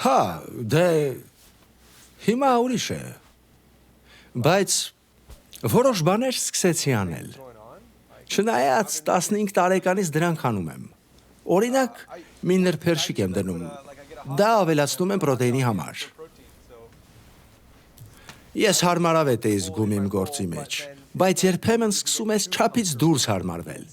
Հա, դե հիմա ուրիշ է։ Բայց որոշ բաներ սկսեցի անել։ Չնայած 15 տարեկանից դրանք անում եմ։ Օրինակ, մի նրբերշիկ եմ դնում։ Դա ավելացնում եմ պրոտեինի համար։ Ես հարմարավետ էի զգում իմ գործի մեջ, բայց երբեմն սկսում ես չափից դուրս հարմարվել։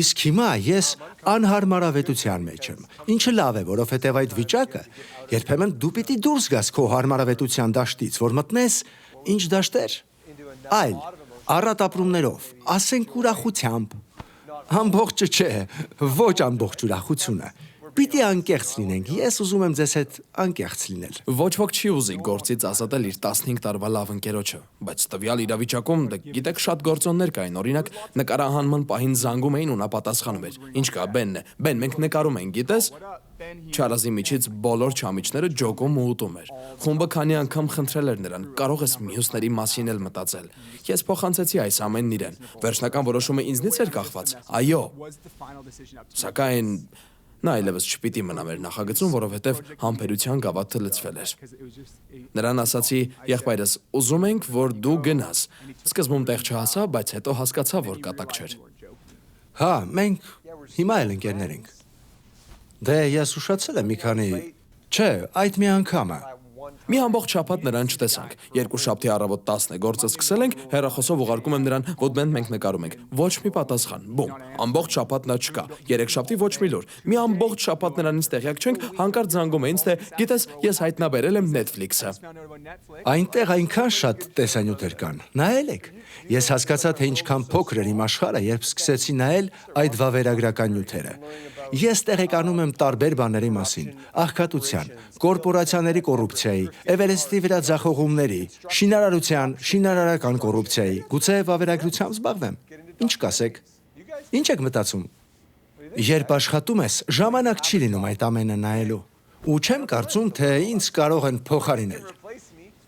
Իսկ հիմա ես անհարմարավետության մեջ եմ, ինչը լավ է, որովհետև այդ վիճակը երբեմն դու պիտի դուրս գաս քո հարմարավետության դաշտից, որ մտնես ինչ դաշտեր, այլ առատ ապրումներով, ասենք ուրախությամբ, ամբողջը չէ, ոչ ամբողջ ուրախությունը, պիտի անկեղծ լինենք, ես ուզում եմ ձեզ հետ անկեղծ լինել։ Ոչ ոք չի ուզի գործից ազատել իր 15 տարվա լավ ընկերոջը, բայց տվյալ իրավիճակում, գիտեք, շատ գործոններ կային, օրինակ, նկարահանման պահին զանգում էին ու նա պատասխանում էր, ինչ կա, Բենն է, Բեն, մենք նկարում ենք, գիտես։ Չարազի միջից բոլոր չամիչները ջոգում ու ուտում էր։ Խումբը քանի անգամ խնդրել էր նրան, կարող ես մյուսների մասին էլ մտածել։ Ես փոխանցեցի այս ամենն իրեն։ Վերջնական որոշումը ինձնից էր կախված։ Այո։ Սակայն նա այլևս չպիտի մնա մեր նախագծում, որովհետև համբերության գավաթը լցվել էր։ Նրան ասացի, եղբայրս, ուզում ենք, որ դու գնաս։ Սկզբում տեղ չհասա, բայց հետո հասկացա, որ կատակ չէր։ Հա, մենք հիմա էլ ընկերներ ենք։ Դե ես ուշացել եմ մի քանի, չէ, այդ մի անգամը։ Մի ամբողջ շաբաթ նրան չտեսանք։ Երկուշաբթի առավոտ 10-ը գործը սկսել ենք, հեռախոսով ուղարկում եմ նրան, որ մենք նկարում ենք։ Ոչ մի պատասխան։ Բում։ Ամբողջ շաբաթ նա չկա։ Երեքշաբթի ոչ մի լուր։ Մի ամբողջ շաբաթ նրանից տեղյակ չենք, հանկարծ զանգում է ինձ, թե գիտես, ես հայտնաբերել եմ Netflix-ը։ Այնտեղ այնքան շատ տեսանյութեր կան։ Նայել եք։ Ես հասկացա, թե ինչքան փոքր էր իմ աշխարհը, երբ սկսեցի նայել այդ վավերագրական նյութերը։ Ես տեղեկանում եմ տարբեր բաների մասին՝ աղքատության, կորպորացիաների կոռուպցիայի, Էվերեստի վրա ձախողումների, շինարարության, շինարարական կոռուպցիայի, գուցե վավերագրությամբ զբաղվեմ։ Ինչ կասեք։ Ինչ եք մտածում։ Երբ աշխատում ես, ժամանակ չի լինում այդ ամենը նայելու։ Ու չեմ կարծում, թե ինձ կարող են փոխարինել։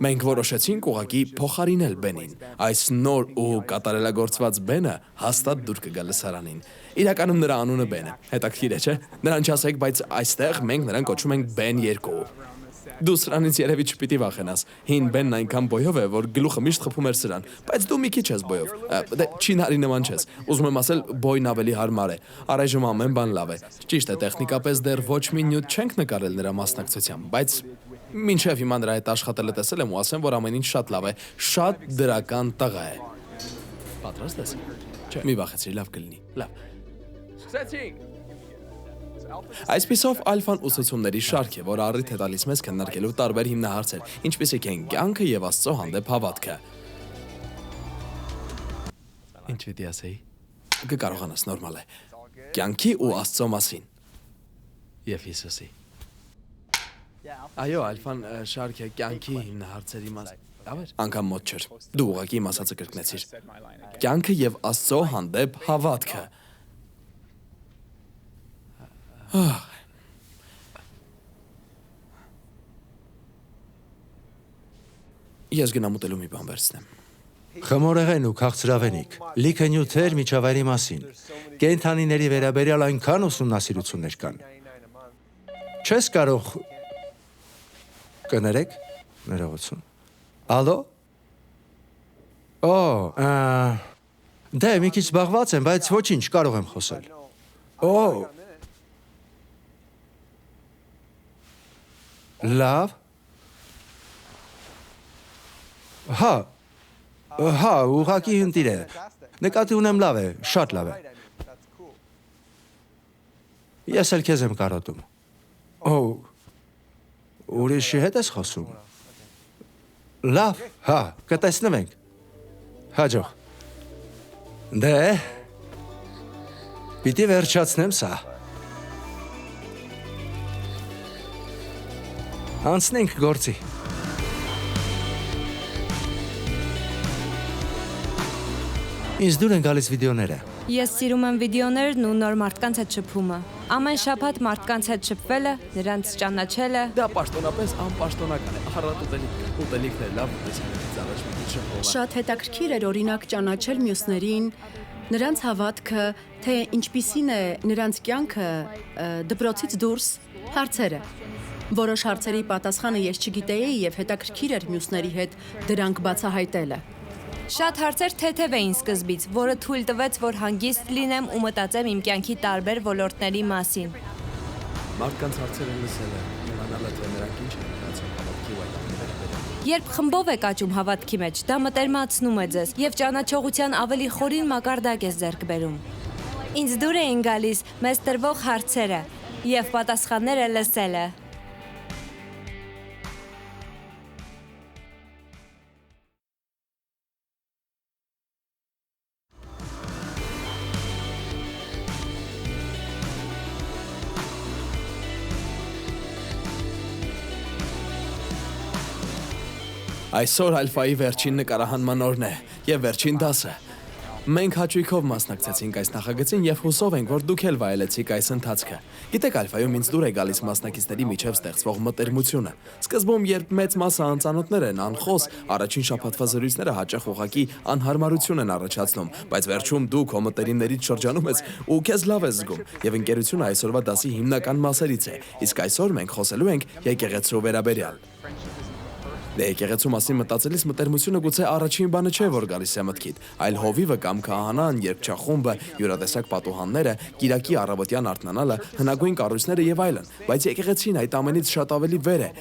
Մենք որոշեցինք ուղղակի փոխարինել Բենին։ Այս նոր ու կատարելագործված Բենը հաստատ դուր կգա լսարանին։ Իրականում նրա անունը Բեն է։ Հետաքրքիր է, չէ՞։ Նրան չասեք, բայց այստեղ մենք նրան կոչում ենք Բեն 2։ Դու սրանից երևի չպիտի վախենաս։ Հին Բենն այնքան բոյով է, որ գլուխը միշտ խփում էր սրան, բայց դու մի քիչ ես բոյով։ Դե չինարի նման չես։ Ուզում եմ ասել, բոյն ավելի հարմար է։ Առայժմ ամեն բան լավ է։ Ճիշտ է, տեխնիկապես դեռ ոչ մի նյութ չենք նկարել նրա մասնակցությամբ, բայց մինչև հիմա նրա հետ աշխատելը տեսել եմ ու ասեմ, որ ամեն ինչ շատ լավ է, շատ դրական տղա է։ Պատրաստ ես։ Չէ, մի վախեցրի, լավ կլինի։ Լավ։ Սկսեցինք։ Այսպիսով ալֆան ուսուցումների շարք է, որ առիթ է տալիս մեզ քննարկելու տարբեր հիմնահարցեր, ինչպիսիք են կյանքը եւ Աստծո հանդեպ հավատքը։ Ինչ պիտի ասեի։ Կկարողանաս, նորմալ է։ Կյանքի ու Աստծո մասին։ Եվ Հիսուսի։ Այո, ալֆան շարք է կյանքի հիմնահարցերի մասին։ Անգամ մոտ չէր։ Դու ուղղակի իմ ասածը կրկնեցիր։ Կյանքը եւ Աստծո հանդեպ հավատքը։ Ես գնամ ուտելու մի բան վերցնեմ։ Խմորեղեն ու քաղցրավենիք, լիքը նյութեր միջավայրի մասին, կենդանիների վերաբերյալ այնքան ուսումնասիրություններ կան։ Չես կարող կներեք, ներողություն։ Ալո։ Դե մի քիչ զբաղված եմ, բայց ոչինչ, կարող եմ խոսել։ Լավ։ Հա, ուղղակի հնդիր է։ Նկատի ունեմ լավ է, շատ լավ է։ Ես էլ քեզ եմ կարոտում։ Ուրիշի հետ ես խոսում։ Լավ, հա, կտեսնվենք։ Հաջող։ Դե, պիտի վերջացնեմ սա։ Անցնենք գործի։ Ինձ դուր են գալիս վիդեոները։ Ես սիրում եմ վիդեոներն ու նոր մարդկանց հետ շփումը։ Ամեն շաբաթ մարդկանց հետ շփվելը, նրանց ճանաչելը։ Դա պաշտոնապես անպաշտոնական է։ Առատ ուտելիքն է լավ, տեսանելից առաջ մի քիչ շփոթ։ Շատ հետաքրքիր էր օրինակ ճանաչել մյուսներին, Նրանց հավատքը, թե ինչպիսին է նրանց կյանքը դպրոցից դուրս հարցերը։ Որոշ հարցերի պատասխանը ես չգիտեի եւ հետաքրքիր էր մյուսների հետ դրանք բացահայտելը։ Շատ հարցեր թեթև էին սկզբից, որը թույլ տվեց, որ հանգիստ լինեմ ու մտածեմ իմ կյանքի տարբեր ոլորտների մասին։ Մարդկանց հարցերը լսելը, իմանալը թե նրանք ինչ են մտածում հավատքի ու այդ Երբ խմբով եք աճում հավատքի մեջ, դա մտերմացնում է ձեզ եւ ճանաչողության ավելի խորին մակարդակ է ձեռք բերում։ Ինձ դուր էին գալիս մեզ տրվող հարցերը եւ պատասխանները լսելը։ Այսօր Ալֆայի վերջին նկարահանման օրն է եւ վերջին դասը։ Մենք հաճույքով մասնակցեցինք այս նախագծին եւ հուսով ենք, որ դուք էլ վայելեցիք այս ընթացքը։ Գիտեք, Ալֆայում ինձ դուր է գալիս մասնակիցների միջև ստեղծվող մտերմությունը։ Սկզբում, երբ մեծ մասը անծանոթներ են, անխոս, առաջին շաբաթվա զրույցները հաճախ ուղղակի անհարմարություն են առաջացնում, բայց վերջում դու քո մտերիմներից շրջանում ես ու քեզ լավ ես զգում, եւ ընկերությունը այսօրվա դասի հիմնական մասերից է։ Իսկ այսօր մենք խոսելու ենք եկեղեցու վերաբերյալ։ Դե եկեղեցու մասին մտածելիս մտերմությունը գուցե առաջին բանը չէ, որ գալիս է մտքիդ, այլ հովիվը կամ քահանան, երգչախումբը, յուրատեսակ պատուհանները, կիրակի առավոտյան արթնանալը, հնագույն կառույցները եւ այլն, բայց եկեղեցին այդ ամենից շատ ավելի վեր է։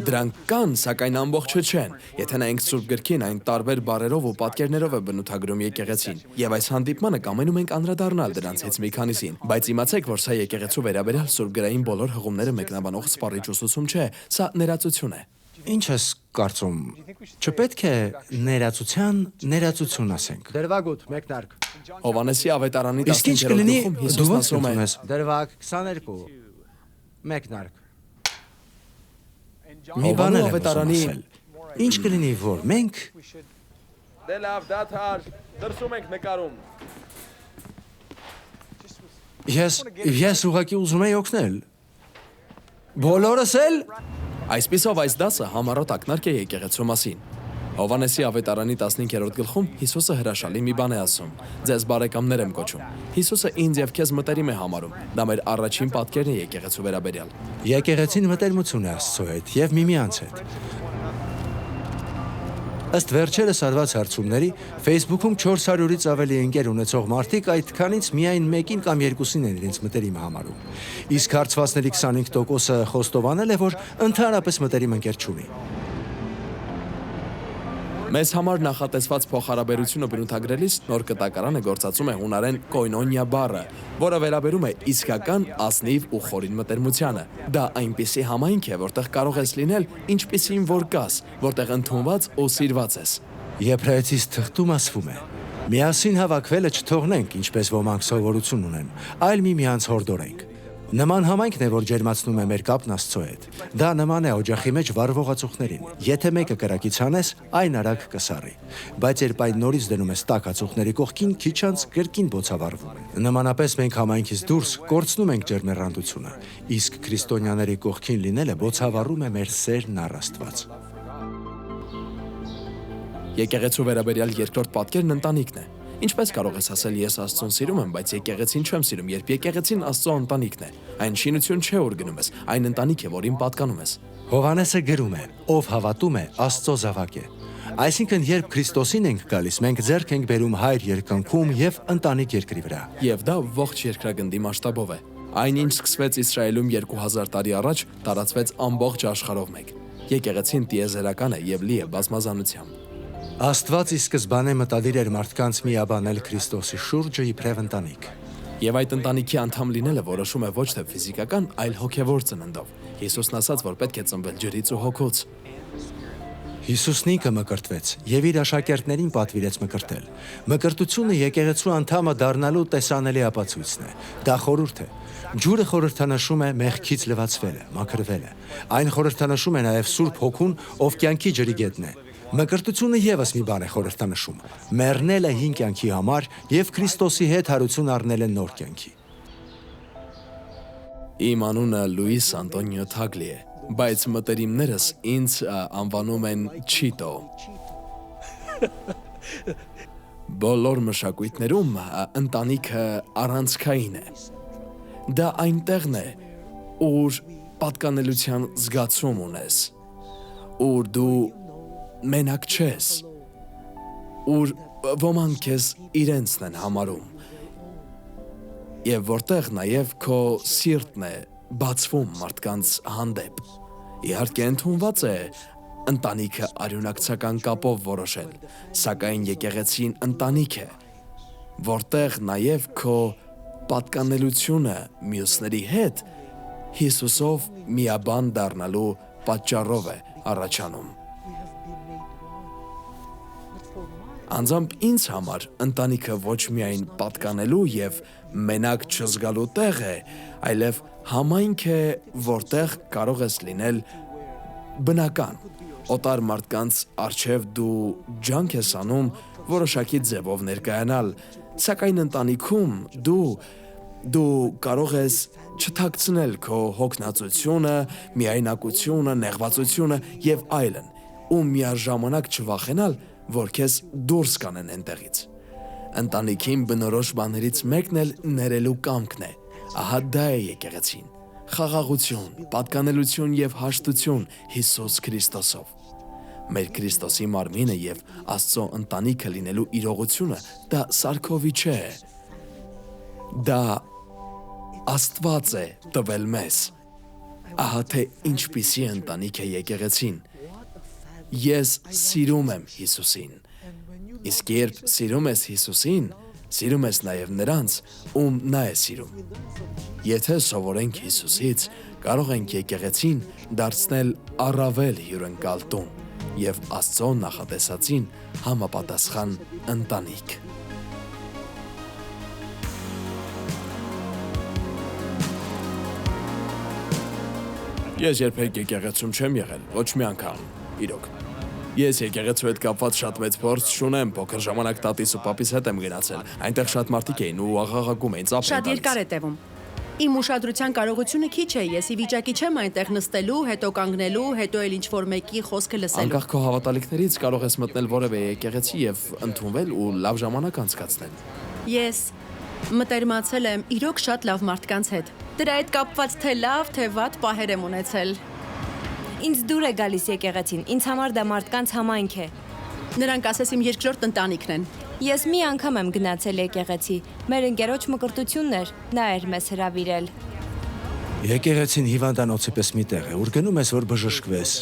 Դրանք կան, սակայն ամբողջը չեն։ Եթե նայենք Սուրբ գրքին, այն տարբեր բառերով ու պատկերներով է բնութագրում եկեղեցին։ Եվ այս հանդիպմանը կամենում ենք անդրադառնալ դրանցից մի քանիսին, բայց իմացեք, որ սա եկեղեցու վերաբերյալ Սուրբ գրային բոլոր հղումները մեկնաբանող սպառիչ ուսուցում չէ, սա ներածություն է։ Ինչ ես կարծում, չպետք է ներածություն ասենք։ Դրվագուտ, մեկնարկ։ Հովանեսի ավետարանի Իսկ ինչ 15-րդ կլինի, գլխում դու Հիսուսն ո՞նց ասում է. կտում ես։ Դրվագ 22։ Մեկնարկ։ Մի բան եմ ավետարանի- ասել։ Ինչ կլինի, որ մենք Դե լավ, դաթար, դրսում ենք նկարում։ ես ուղղակի ուզում եի օգնել։ Բոլորս էլ Այսպիսով այս դասը համառոտ ակնարկ է եկեղեցու մասին։ Հովանեսի ավետարանի 15-րդ գլխում Հիսուսը հրաշալի մի բան է ասում. Ձեզ բարեկամներ եմ կոչում։ Հիսուսը ինձ եւ քեզ մտերիմ է համարում։ Դա մեր առաջին պատկերն է եկեղեցու վերաբերյալ։ եկեղեցին մտերմություն է Աստծո հետ եւ միմյանց հետ։ Ըստ վերջերս արված հարցումների, Facebook-ում 400-ից ավելի ընկեր ունեցող մարդիկ այդքանից միայն մեկին կամ երկուսին են իրենց մտերիմ համարում։ Իսկ հարցվածների 25%-ը խոստովանել է, որ ընդհանրապես մտերիմ ընկեր չունի։ Մեզ համար նախատեսված փոխհարաբերությունը բնութագրելիս նոր կտակարանը գործածում է հունարեն կոյնոնիա բառը, որը վերաբերում է իսկական ազնիվ ու խորին մտերմությանը։ Դա այնպիսի համայնք է, որտեղ կարող ես լինել ինչպիսին որ կաս, որտեղ ընդունված ու սիրված ես։ Եբրայեցիս թղթում ասվում է. միասին հավաքվելը չթողնենք, ինչպես ոմանք սովորություն ունեն, այլ միմյանց հորդորենք։ Նման համայնքն է, որ ջերմացնում է մեր կապն Աստծո հետ։ Դա նման է օջախի մեջ վառվող ածուխներին։ Եթե մեկը կրակից հանես, այն արագ կսառի։ Բայց երբ այն նորից դնում ես տաք ածուխների կողքին, քիչ անց կրկին բոցավառվում է։ Նմանապես մենք համայնքից դուրս կորցնում ենք ջերմեռանդությունը, իսկ քրիստոնյաների կողքին լինելը բոցավառում է մեր սերն առ Աստված։ Եկեղեցու վերաբերյալ երկրորդ պատկերն ընտանիքն է։ Ինչպես կարող ես ասել ես Աստծուն սիրում եմ, բայց եկեղեցին չեմ սիրում, երբ եկեղեցին Աստծո ընտանիքն է։ Այն շինություն չէ, որ գնում ես, այն ընտանիք է, որին պատկանում ես։ Հովհաննեսը գրում է. ով հավատում է, Աստծո զավակ է։ Այսինքն, երբ Քրիստոսին ենք գալիս, մենք ձեռք ենք բերում հայր երկնքում եւ ընտանիք երկրի վրա։ Եվ դա ողջ երկրագնդի մասշտաբով է։ Այն, ինչ սկսվեց Իսրայելում 2000 տարի առաջ, տարածվեց ամբողջ աշխարհով մեկ։ Եկեղեցին տիեզերական է եւ լի է բազմազանությամբ։ Աստված ի սկզբանե մտադիր էր մարդկանց միաբանել Քրիստոսի շուրջը իբրև ընտանիք։ Եվ այդ ընտանիքի անդամ լինելը որոշում է ոչ թե ֆիզիկական, այլ հոգևոր ծննդով։ Հիսուսն ասաց, որ պետք է ծնվել ջրից ու հոգուց։ Հիսուսն ինքը մկրտվեց եւ իր աշակերտներին պատվիրեց մկրտել։ Մկրտությունը եկեղեցու անդամը դառնալու տեսանելի ապացույցն է։ Դա խորհուրդ է։ Ջուրը խորհրդանշում է մեղքից լվացվելը, մաքրվելը։ Այն խորհրդանշում է նաեւ Սուրբ Հոգուն, ով կյանքի ջրի գետն է։ Մկրտությունը եւս մի բան է խորհրդանշում։ Մեռնել է հին կյանքի համար եւ Քրիստոսի հետ հարություն առնել է նոր կյանքի։ Իմ անունը Լուիս Անտոնիո Թագլի է, բայց մտերիմներս ինձ անվանում են Չիտո։ Բոլոր մշակույթներում ընտանիքը առանցքային է։ Դա այնտեղն է, ուր պատկանելության զգացում ունես, ուր դու մենակ չես, ուր ոմանք քեզ իրենցն են համարում, եւ որտեղ նաեւ քո սիրտն է բացվում մարդկանց հանդեպ։ Իհարկե ընդունված է ընտանիքը արյունակցական կապով որոշել, սակայն եկեղեցին ընտանիք է, որտեղ նաեւ քո պատկանելությունը մյուսների հետ Հիսուսով միաբան դառնալու պատճառով է առաջանում։ Անձամբ ինձ համար ընտանիքը ոչ միայն պատկանելու եւ մենակ չզգալու տեղ է, այլև համայնք է, որտեղ կարող ես լինել բնական։ Օտար մարդկանց առջև դու ջանք ես անում որոշակի ձևով ներկայանալ, սակայն ընտանիքում դու կարող ես չթաքցնել քո հոգնածությունը, միայնակությունը, նեղվածությունը եւ այլն, ու միաժամանակ չվախենալ, որ քեզ դուրս կանեն այնտեղից։ Ընտանիքին բնորոշ բաներից մեկն էլ ներելու կամքն է։ Ահա դա է եկեղեցին։ Խաղաղություն, պատկանելություն եւ հաշտություն Հիսուս Քրիստոսով։ Մեր Քրիստոսի մարմինը եւ Աստծո ընտանիքը լինելու իրողությունը դա սարքովի չէ։ Դա Աստված է տվել մեզ։ Ահա թե ինչպիսի ընտանիք է եկեղեցին։ Ես սիրում եմ Հիսուսին։ Իսկ երբ սիրում ես Հիսուսին, սիրում ես նաև նրանց, ում նա է սիրում։ Եթե սովորենք Հիսուսից, կարող ենք եկեղեցին դարձնել առավել հյուրընկալ տուն եւ Աստծո նախատեսածին համապատասխան ընտանիք։ Ես երբեք եկեղեցում չեմ եղել, ոչ մի անգամ, իրոք։ Ես եկեղեցու հետ կապված շատ մեծ փորձ չունեմ, փոքր ժամանակ տատիս ու պապիս հետ եմ գնացել։ Այնտեղ շատ մարդիկ էին ու աղաղակում էին, ծափ էին տալիս։ Շատ երկար է տևում։ Իմ ուշադրության կարողությունը քիչ է, ես ի վիճակի չեմ այնտեղ նստելու, հետո կանգնելու, հետո էլ ինչ-որ մեկի խոսքը լսելու։ Անկախ քո հավատալիքներից կարող ես մտնել որևէ եկեղեցի եւ ընդունվել ու լավ ժամանակ անցկացնել։ Ես մտերմացել եմ իրոք շատ լավ մարդկանց հետ։ Դրա հետ կապված թե լավ, թե վատ պահեր եմ ունեցել։ Ինձ դուր է գալիս եկեղեցին, ինձ համար դա մարդկանց համայնք է։ Նրանք ասես իմ երկրորդ ընտանիքն են։ Ես մի անգամ եմ գնացել եկեղեցի, մեր ընկերոջ մկրտությունն էր, նա էր մեզ հրավիրել։ Եկեղեցին հիվանդանոցի պես մի տեղ է, ուր գնում ես, որ բժշկվես,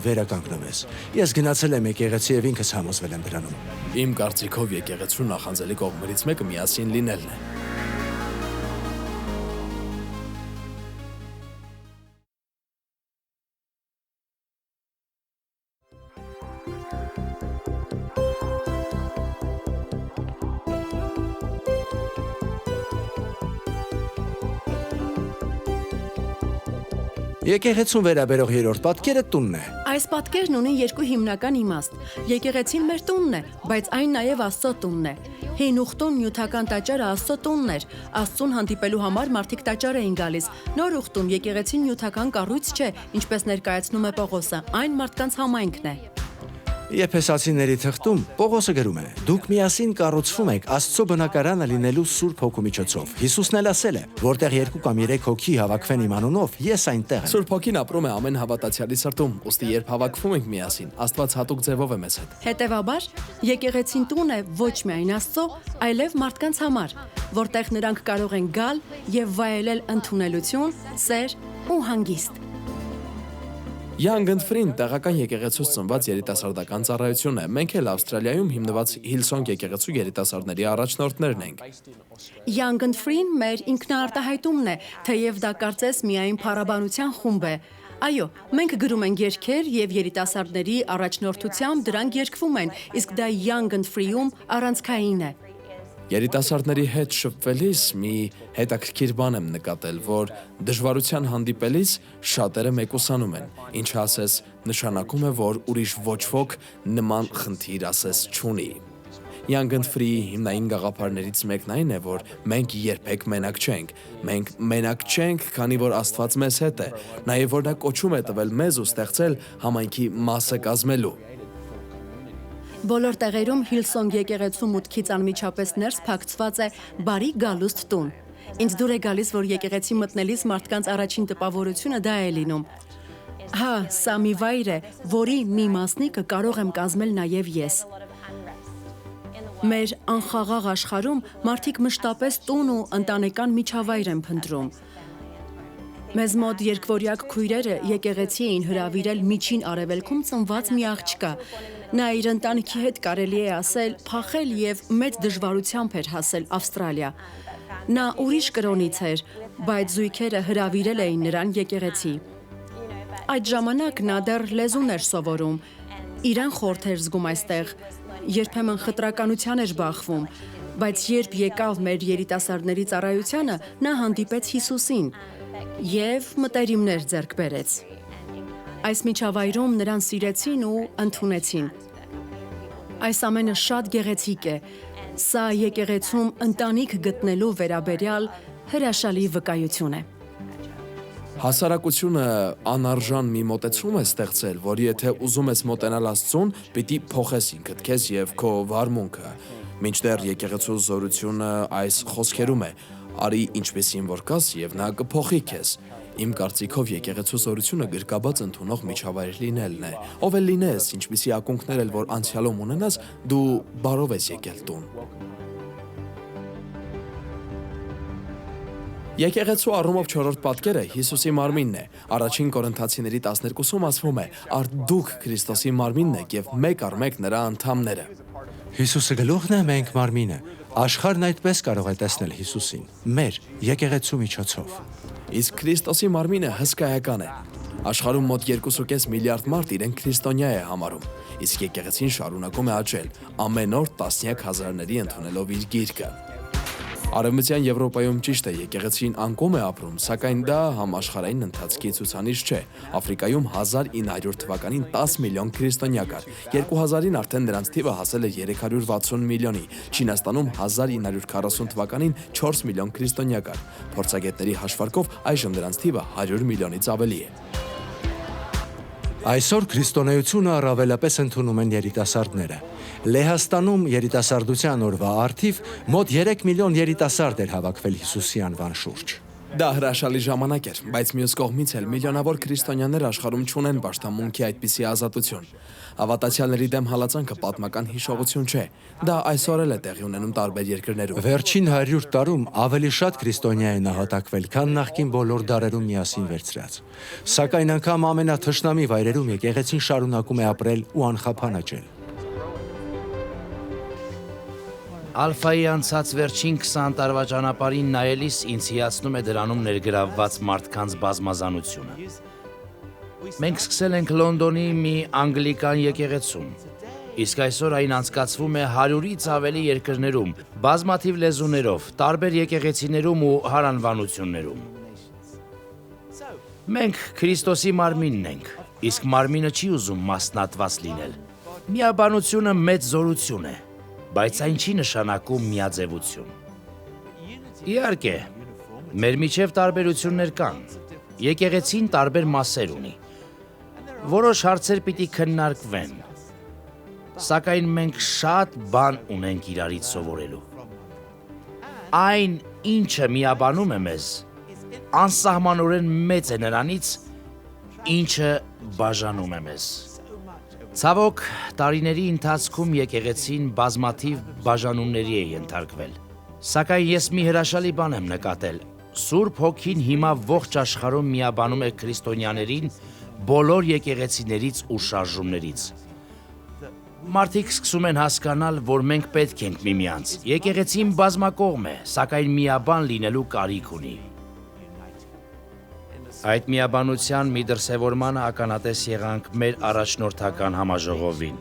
վերականգնվես։ Ես գնացել եմ եկեղեցի եւ ինքս համոզվել եմ դրանում։ Իմ կարծիքով եկեղեցու նախանձելի կողմերից մեկը միասին լինելն է։ Եկեղեցուն վերաբերող երրորդ պատկերը տունն է։ Այս պատկերն ունի երկու հիմնական իմաստ։ Եկեղեցին մեր տունն է, բայց այն նաև Աստծո տունն է։ Հին ուխտուն նյութական տաճարը Աստծո տունն էր։ Աստծուն հանդիպելու համար մարդիկ տաճար էին գալիս։ Նոր ուխտում եկեղեցին նյութական կառույց չէ, ինչպես ներկայացնում է Պողոսը, այն մարդկանց համայնքն է։ Եփեսացիների թղթում Պողոսը գրում է. «Դուք միասին կառուցվում եք Աստծո բնակարանը լինելու Սուրբ Հոգու միջոցով»։ Հիսուսն էլ ասել է. «Որտեղ երկու կամ երեք հոգի հավաքվեն իմ անունով, ես այնտեղ եմ»։ Սուրբ Հոգին ապրում է ամեն հավատացյալի սրտում, ուստի երբ հավաքվում ենք միասին, Աստված հատուկ ձևով է մեզ հետ։ Հետևաբար, եկեղեցին տուն է ոչ միայն Աստծո, այլև մարդկանց համար, որտեղ նրանք կարող են գալ եւ վայելել ընդունելություն, սեր ու հանգիստ։ Young and Free տեղական եկեղեցուց ծնված երիտասարդական ծառայություն է։ Մենք էլ Ավստրալիայում հիմնված Hillsong եկեղեցու երիտասարդների առաջնորդներն ենք։ Young and Free-ն մեր ինքնաարտահայտումն է, թեև դա կարծես միայն փառաբանության խումբ է։ Այո, մենք գրում ենք երգեր եւ երիտասարդների առաջնորդությամբ դրանք երգվում են, իսկ դա Young and Free-ում առանցքային է։ Երիտասարդների հետ շփվելիս մի հետաքրքիր բան եմ նկատել, որ դժվարության հանդիպելիս շատերը մեկուսանում են, ինչը ասես նշանակում է, որ ուրիշ ոչ ոք նման խնդիր ասես չունի։ Young and Free հիմնային գաղափարներից մեկն այն է, որ մենք երբեք մենակ չենք։ Մենք մենակ չենք, քանի որ Աստված մեզ հետ է, նաև որ նա կոչում է տվել մեզ ու ստեղծել համայնքի մասը կազմելու։ Բոլոր տեղերում Հիլսոնգ եկեղեցու մուտքից անմիջապես ներս փակցված է բարի գալուստ տուն։ Ինձ դուր է գալիս, որ եկեղեցի մտնելիս մարդկանց առաջին տպավորությունը դա է լինում։ Հա, սա մի վայր է, որի մի մասնիկը կարող եմ կազմել նաև ես։ Մեր անխաղաղ աշխարհում մարդիկ մշտապես տուն ու ընտանեկան միջավայր են փնտրում։ Մեզ մոտ երկվորյակ քույրերը եկեղեցի էին հրավիրել միջին արևելքում ծնված մի աղջկա։ Նա իր ընտանիքի հետ կարելի է ասել փախել եւ մեծ դժվարությամբ էր հասել Ավստրալիա։ Նա ուրիշ կրոնից էր, բայց զույգերը հրավիրել էին նրան եկեղեցի։ Այդ ժամանակ նա դեռ լեզուն էր սովորում, իրան խորթ էր զգում այստեղ, երբեմն խտրականության էր բախվում, բայց երբ եկավ մեր երիտասարդների ծառայությանը, նա հանդիպեց Հիսուսին եւ մտերիմներ ձեռք բերեց։ Այս միջավայրում նրան սիրեցին ու ընդունեցին։ Այս ամենը շատ գեղեցիկ է։ Սա եկեղեցում ընտանիք գտնելու վերաբերյալ հրաշալի վկայություն է։ Հասարակությունը անարժան մի մոտեցում է ստեղծել, որ եթե ուզում ես մոտենալ Աստծուն, պիտի փոխես ինքդ քեզ եւ քո վարմունքը։ Մինչդեռ եկեղեցու զորությունը այս խոսքերում է. արի ինչպեսին որ կաս եւ նա կփոխի քեզ։ Իմ կարծիքով եկեղեցու զորությունը գրկաբաց ընդունող միջավայր լինելն է։ Ով էլ լինես, ինչպիսի ակունքներ էլ որ անցյալում ունենաս, դու բարով ես եկել տուն։ Եկեղեցու առումով 4-րդ պատկերը Հիսուսի մարմինն է։ Առաջին Կորինթացիների 12-ում ասվում է. «Արդ դուք Քրիստոսի մարմինն եք եւ մեկ առ մեկ նրա անդամները»։ Հիսուսը գլուխն է, մենք մարմինը։ Աշխարհն այդպես կարող է տեսնել Հիսուսին, մեր եկեղեցու միջոցով։ Իսկ Քրիստոսի մարմինը հսկայական է։ Աշխարհում մոտ 2.5 միլիարդ մարդ իրեն քրիստոնյա է համարում, իսկ եկեղեցին շարունակում է աճել, ամեն օր տասնյակ հազարների ընդունելով իր գիրկը։ Արևմտյան Եվրոպայում ճիշտ է, եկեղեցին անկում է ապրում, սակայն դա համաշխարհային ընթացքի ցուցանիշ չէ։ Աֆրիկայում 1900 թվականին 10 միլիոն քրիստոնյա կար, 2000-ին արդեն նրանց թիվը հասել է 360 միլիոնի, Չինաստանում 1940 թվականին 4 միլիոն քրիստոնյա կար, փորձագետների հաշվարկով այժմ նրանց թիվը 100 միլիոնից ավելի է։ Այսօր քրիստոնեությունը առավելապես ընդունում են երիտասարդները։ Լեհաստանում երիտասարդության օրվա առթիվ մոտ 3 միլիոն երիտասարդ էր հավաքվել Հիսուսի անվան շուրջ։ Դա հրաշալի ժամանակ էր, բայց մյուս կողմից էլ միլիոնավոր քրիստոնյաներ աշխարհում չունեն պաշտամունքի այդպիսի ազատություն։ Հավատացյալների դեմ հալածանքը պատմական հիշողություն չէ։ Դա այսօր էլ է տեղի ունենում տարբեր երկրներում։ Վերջին 100 տարում ավելի շատ քրիստոնյա է նահատակվել, քան նախկին բոլոր դարերում միասին վերցրած։ Սակայն անգամ ամենաթշնամի վայրերում եկեղեցին շարունակում է ապրել ու անխափան աճել։ Ալֆայի անցած վերջին 20 տարվա ճանապարհին նայելիս ինձ հիացնում է դրանում ներգրավված մարդկանց բազմազանությունը։ Մենք սկսել ենք Լոնդոնի մի անգլիկան եկեղեցում, իսկ այսօր այն անցկացվում է 100-ից ավելի երկրներում, բազմաթիվ լեզուներով, տարբեր եկեղեցիներում ու հարանվանություններում։ Մենք Քրիստոսի մարմինն ենք, իսկ մարմինը չի ուզում մասնատված լինել։ Միաբանությունը մեծ զորություն է, բայց այն չի նշանակում միաձևություն։ Իհարկե, մեր միջև տարբերություններ կան, եկեղեցին տարբեր մասեր ունի, որոշ հարցեր պիտի քննարկվեն, սակայն մենք շատ բան ունենք իրարից սովորելու։ Այն, ինչը միաբանում է մեզ, անսահմանորեն մեծ է նրանից, ինչը բաժանում է մեզ։ Ցավոք, տարիների ընթացքում եկեղեցին բազմաթիվ բաժանումների է ենթարկվել։ Սակայն ես մի հրաշալի բան եմ նկատել. Սուրբ Հոգին հիմա ողջ աշխարհում միաբանում է քրիստոնյաներին բոլոր եկեղեցիներից ու շարժումներից։ Մարդիկ սկսում են հասկանալ, որ մենք պետք ենք միմյանց։ Եկեղեցին բազմակողմ է, սակայն միաբան լինելու կարիք ունի։ Այդ միաբանության մի դրսևորմանը ականատես եղանք մեր առաջնորդական համաժողովին։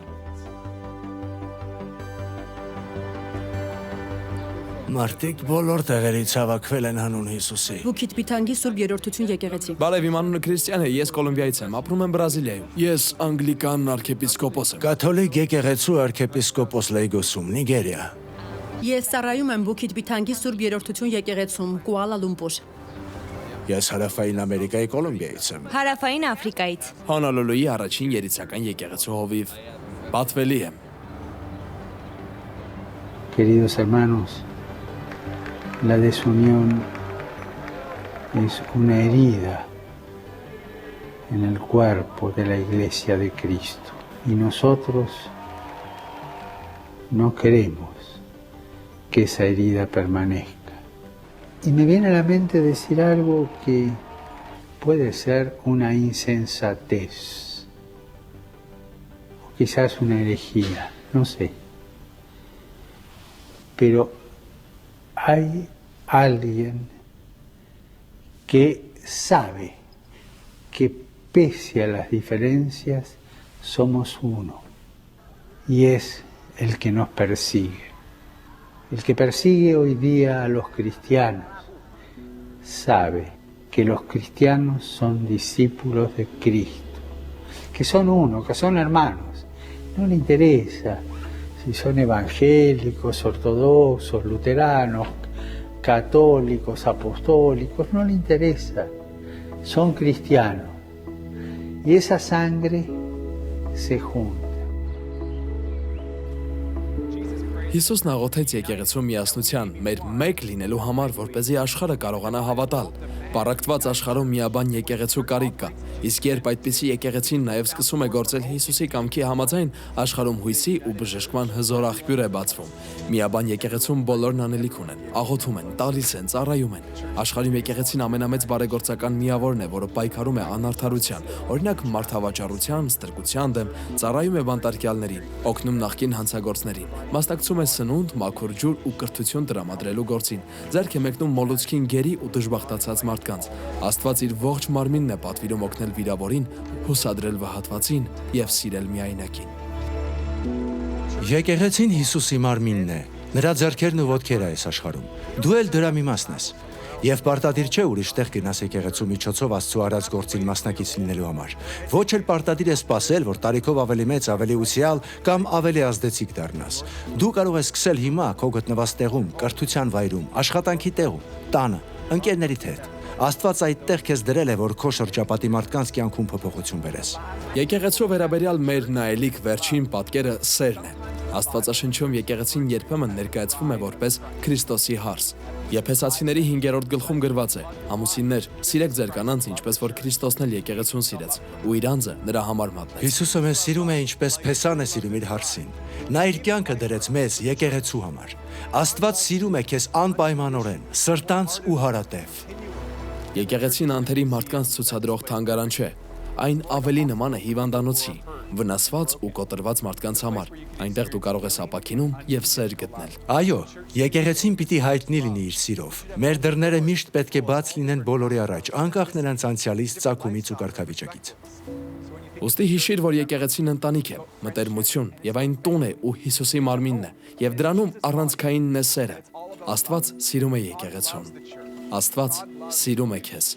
Մարդիկ բոլոր տեղերից հավաքվել են հանուն Հիսուսի։ Բուքիթ Բիթանգի Սուրբ Երրորդություն եկեղեցի։ Բարև, իմ անունը Քրիստիան է, ես Կոլումբիայից եմ, ապրում եմ Բրազիլիայում։ Ես անգլիկան arczepiskopos եմ։ Կաթոլիկ եկեղեցու arczepiskopos Լեյգոսում, Նիգերիա։ Ես ծառայում եմ Բուքիթ Բիթանգի Սուրբ Երրորդություն եկեղեցում, Կուալա Լումպուր։ Ես Հարավային Ամերիկայի Կոլումբիայից եմ։ Հարավային Աֆրիկայից։ Հոնոլուլուի առաջին երիտասարդական եկեղեցու հովիվ պատվելի եմ։ Queridos hermanos, la desunión es una herida en el cuerpo de la Iglesia de Cristo y nosotros no queremos que esa herida permanezca. Y me viene a la mente decir algo que puede ser una insensatez o quizás una herejía, no sé. Pero hay alguien que sabe que pese a las diferencias somos uno y es el que nos persigue. El que persigue hoy día a los cristianos sabe que los cristianos son discípulos de Cristo, que son uno, que son hermanos. No le interesa si son evangélicos, ortodoxos, luteranos, católicos, apostólicos, no le interesa. Son cristianos. Y esa sangre se junta. Հիսուսն աղոթեց եկեղեցու միասնության մեր մեկ լինելու համար, որպեսզի աշխարհը կարողանա հավատալ։ Պարակտված աշխարհում միաբան եկեղեցու կարիք կա, իսկ երբ այդպիսի եկեղեցին նաև սկսում է գործել Հիսուսի կամքի համաձայն, աշխարհում հույսի ու բժշկման հզոր աղբյուր է բացվում։ Միաբան եկեղեցում բոլորն անելիք ունեն, աղոթում են, տալիս են, ծառայում են։ Աշխարհում եկեղեցին ամենամեծ բարեգործական միավորն է, որը պայքարում է անարդարության, օրինակ մարդավաճառության, ստրկության դեմ, ծառայում է բանտարկյալներին, օգնում նախկին հանցագործներին, մասնակցում է սնունդ, մաքուր ջուր ու կրթություն տրամադրելու գործին, ձեռք է մեկնում մոլուցքին գերի ու դժբախտացած մարդկանց։ Աստված իր ողջ մարմինն է պատվիրում օգնել վիրավորին, հուսադրել վհատվածին եւ սիրել միայնակին։ Եկեղեցին Հիսուսի մարմինն է, նրա ձեռքերն ու ոտքերը այս աշխարհում։ Դու էլ դրա մի մասն ես։ Եվ պարտադիր չէ ուրիշ տեղ գնաս եկեղեցու միջոցով Աստծո արած գործին մասնակից լինելու համար։ Ոչ էլ պարտադիր է սпасել, որ տարիքով ավելի մեծ, ավելի ուսյալ կամ ավելի ազդեցիկ դառնաս։ Դու կարող ես սկսել հիմա քո գտնված տեղում, կրթության վայրում, աշխատանքի տեղում, տանը, ընկերներիդ հետ։ Աստված այդտեղ քեզ դրել է, որ քո շրջապատի մարդկանց կյանքում փոփոխություն բերես։ Եկեղեցու վերաբերյալ մեր նայելիք վերջին պատկերը սերն է։ Աստվածաշնչում եկեղեցին երբեմն ներկայացվում է որպես Քրիստոսի հարս։ Եփեսացիների 5-րդ գլխում գրված է. «Ամուսիններ, սիրեք ձեր կանանց, ինչպես որ Քրիստոսն էլ եկեղեցուն սիրեց, ու իր անձը նրա համար մատնեց»։ Հիսուսը մեզ սիրում է ինչպես Փեսան է սիրում իր հարսին։ Նա իր կյանքը դրեց մեզ եկեղեցու համար։ Աստված սիրում է քեզ անպայմանորեն, սրտանց ու հարատև։ Եկեղեցին անթերի մարդկանց ցուցադրող թանգարան չէ, այն ավելի նման է հիվանդանոցի, վնասված ու կոտրված մարդկանց համար։ Այնտեղ դու կարող ես ապաքինում եւ սեր գտնել։ Այո, եկեղեցին պիտի հայտնի լինի իր սիրով։ Մեր դռները միշտ պետք է բաց լինեն բոլորի առաջ, անկախ նրանց անցյալից, ծագումից ու կարգավիճակից։ Ոստի հիշիր, որ եկեղեցին ընտանիք է, մտերմություն եւ այն տուն է ու Հիսուսի մարմինն է, եւ դրանում առանցքայինն է սերը։ Աստված սիրում է եկեղեցուն։ Աստված սիրում է քեզ։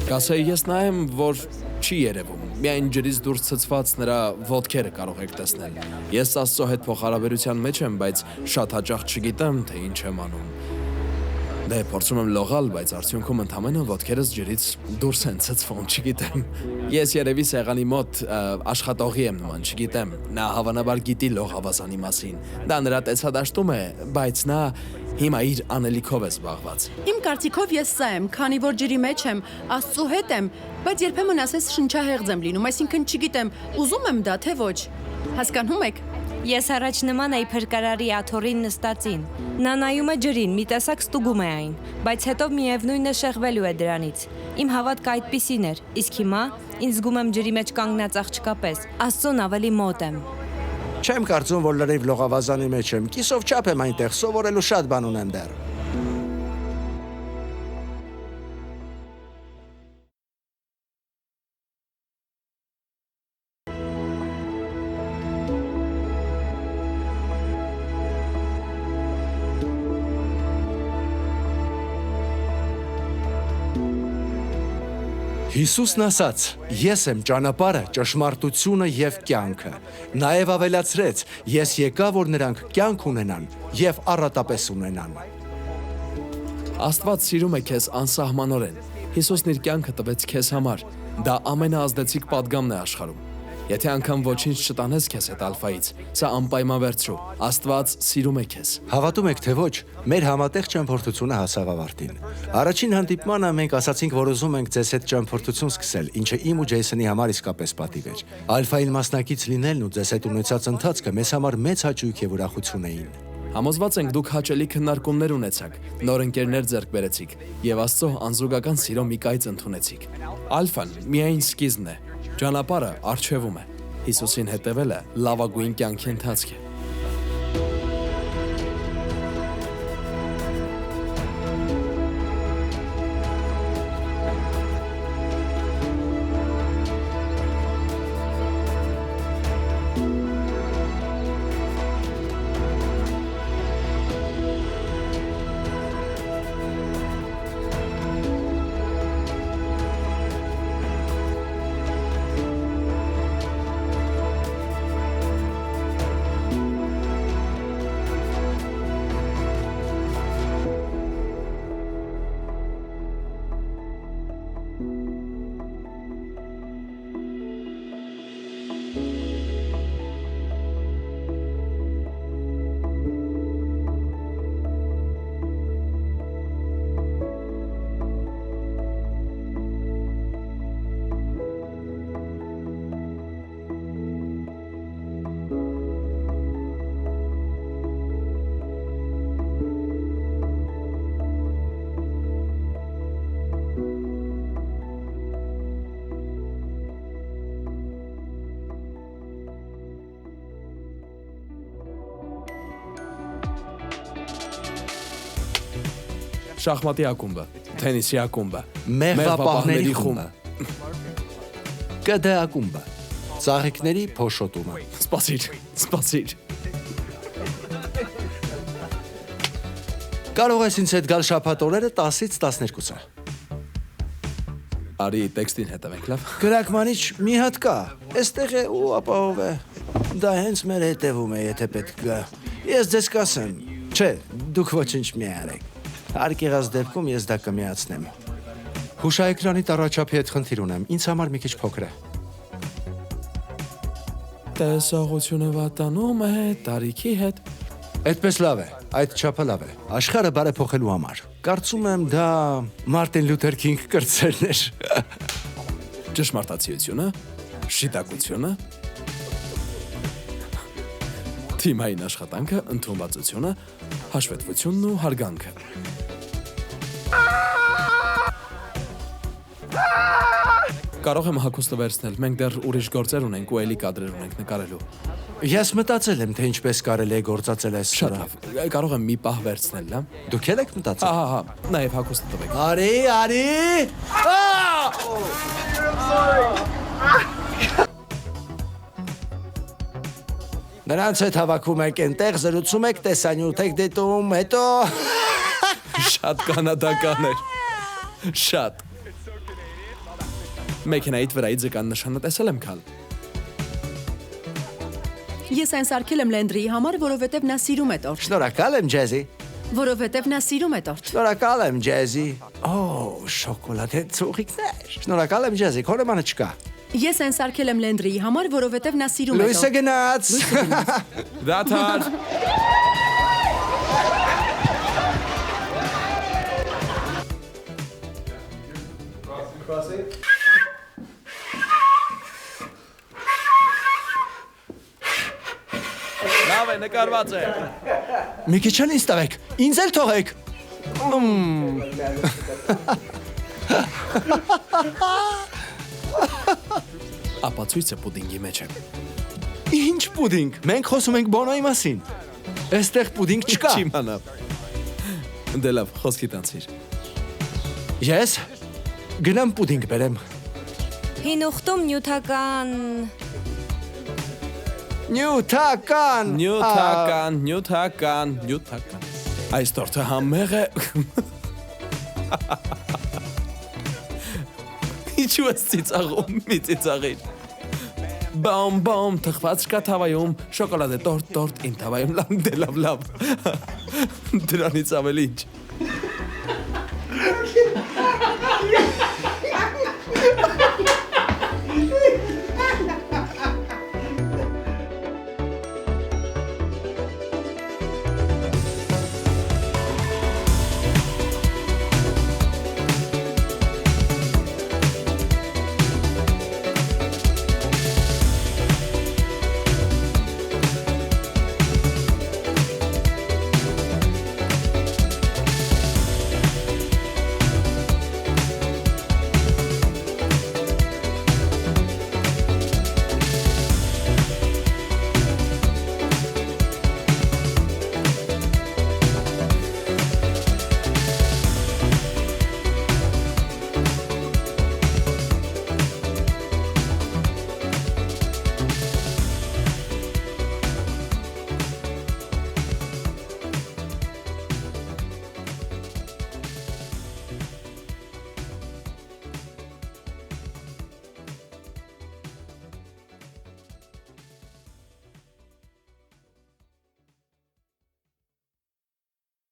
Կասեի ես նայեմ, որ չի երևում, միայն ջրից դուրս ցցված նրա ոտքերը կարող եք տեսնել։ Ես Աստծո հետ փոխհարաբերության մեջ եմ, բայց շատ հաճախ չգիտեմ, թե ինչ եմ անում։ Դե փորձում եմ լողալ, բայց արդյունքում ընդհանրապես ոտքերս ջրից դուրս են ցցվում, չգիտեմ։ Ես երևի սեղանի մոտ աշխատողի եմ նման, չգիտեմ։ Նա հավանաբար գիտի լողավազանի մասին։ Դա նրա տեսադաշտում է, բայց նա հիմա իր անելիքով է զբաղված։ Իմ կարծիքով ես սա եմ, քանի որ ջրի մեջ եմ, Աստծո հետ եմ, բայց երբեմն ասես շնչահեղձ եմ լինում, այսինքն չգիտեմ, ուզում եմ դա թե ոչ։ Հասկանում եք։ Ես առաջ նման էի փրկարարի աթոռին նստածին։ Նա նայում է ջրին, մի տեսակ ստուգում է այն, բայց հետո միևնույնն է շեղվելու է դրանից։ Իմ հավատքը այդպիսին էր, իսկ հիմա ինձ զգում եմ ջրի մեջ կանգնած աղջկա պես, Աստծուն ավելի մոտ եմ։ Չեմ կարծում, որ լրիվ լողավազանի մեջ եմ։ Կիսով չափ եմ այնտեղ, սովորելու շատ բան ունեմ դեռ։ Հիսուսն ասաց. «Ես եմ ճանապարհը, ճշմարտությունը եւ կյանքը»։ Նաեւ ավելացրեց. «Ես եկա, որ նրանք կյանք ունենան եւ առատապես ունենան»։ Աստված սիրում է քեզ անսահմանորեն։ Հիսուսն իր կյանքը տվեց քեզ համար։ Դա ամենաազդեցիկ պատգամն է աշխարհում։ Եթե անգամ ոչինչ չտանես քեզ հետ ալֆայից, սա անպայման վերցրու։ Աստված սիրում է քեզ։ Հավատում եք թե ոչ, մեր համատեղ ճամփորդությունը հասավ ավարտին։ Առաջին հանդիպմանը մենք ասացինք, որ ուզում ենք ձեզ հետ ճամփորդություն սկսել, ինչը իմ ու Ջեյսոնի համար իսկապես պատիվ էր։ Ալֆային մասնակից լինելն ու ձեզ հետ ունեցած ընթացքը մեզ համար մեծ հաճույք եւ ուրախություն էին։ Համոզված ենք դուք հաճելի քննարկումներ ունեցաք, նոր ընկերներ ձեռք բերեցիք եւ Աստծո անզուգական սիրո մի կայծ ընդունեցիք։ Ալֆան միայն սկիզբն է։ Ճանապարհը առջևում է։ Հիսուսին հետևելը լավագույն կյանքի ընթացք է։ Շախմատի ակումբը, թենիսի ակումբը, Մեղվապահների խումբը, ԿԴ ակումբը, ծաղիկների փոշոտումը։ Սպասիր։ Կարող ես ինձ հետ գալ շաբաթ օրերը 10-ից 12-ը։ Արի տեքստին հետևենք, լավ։ Գրակմանիչ մի հատ կա, այստեղ է ու ապահով է։ Դա հենց մեր հետևում է, եթե պետք գա։ Ես ձեզ կասեմ։ Չէ, դուք ոչինչ մի արեք։ Հարկ եղած դեպքում ես դա կմիացնեմ։ Հուշաէկրանի տառաչափի հետ խնդիր ունեմ, ինձ համար մի քիչ փոքր է։ Տեսողությունը վատանում է տարիքի հետ։ Այդպես լավ է, այդ չափը լավ է։ Աշխարհը բարեփոխելու համար։ Կարծում եմ դա Մարտին Լյութեր Քինգ կրտսերն էր։ Ճշմարտացիությունը, շիտակությունը, թիմային աշխատանքը, ընդունվածությունը, հաշվետվությունն ու հարգանքը։ Կարող եմ հագուստը վերցնել, մենք դեռ ուրիշ գործեր ունենք ու էլի կադրեր ունենք նկարելու։ Ես մտածել եմ, թե ինչպես կարելի է գործածել այս Շատ լավ, կարող եմ մի պահ վերցնել, լավ։ Դուք եք մտածել։ Ահա, նաև հագուստը տվեք։ Արի։ Նրանց հետ հավաքում եք այնտեղ, զրուցում եք, տեսանյութ եք դիտում, հետո Շատ կանադական էր։ Շատ։ Մեքենայիդ վրայի ձգան նշանը տեսել եմ քալ։ Ես այն սարքել եմ Լենդրիի համար, որովհետև նա սիրում է տորտ։ շնորհակալ եմ Ջեզի։ Որովհետև նա սիրում է տորտ։ Շնորհակալ եմ Ջեզի։ Շոկոլադե ծուղիկներ։ Շնորհակալ եմ Ջեզի, քո նմանը չկա։ Ես այն սարքել եմ Լենդրիի համար, որովհետև նա սիրում է Լույսը տորտ։ գնաց։ Դաթար։ Լավ է, նկարված է։ Մի քիչ էլ ինձ տվեք։ Ինձ էլ թողեք։ Ապացույցը պուդինգի մեջ է։ Ինչ պուդինգ։ Մենք խոսում ենք Բոնոյի մասին։ Այստեղ պուդինգ չկա։ Չիմանա։ Դե լավ, խոսքի տանցիր։ Ես գնամ պուդինգ բերեմ։ Հին ուխտում նյութական Նյութական։ Այս տորտը համեղ է։ Ինչու ես ծիծաղում, մի ծիծաղիր։ Բամ, թխված կա թավայում, շոկոլադե տորտ, իմ թավայում լավ, դե լավ։ Դրանից ավելի ինչ։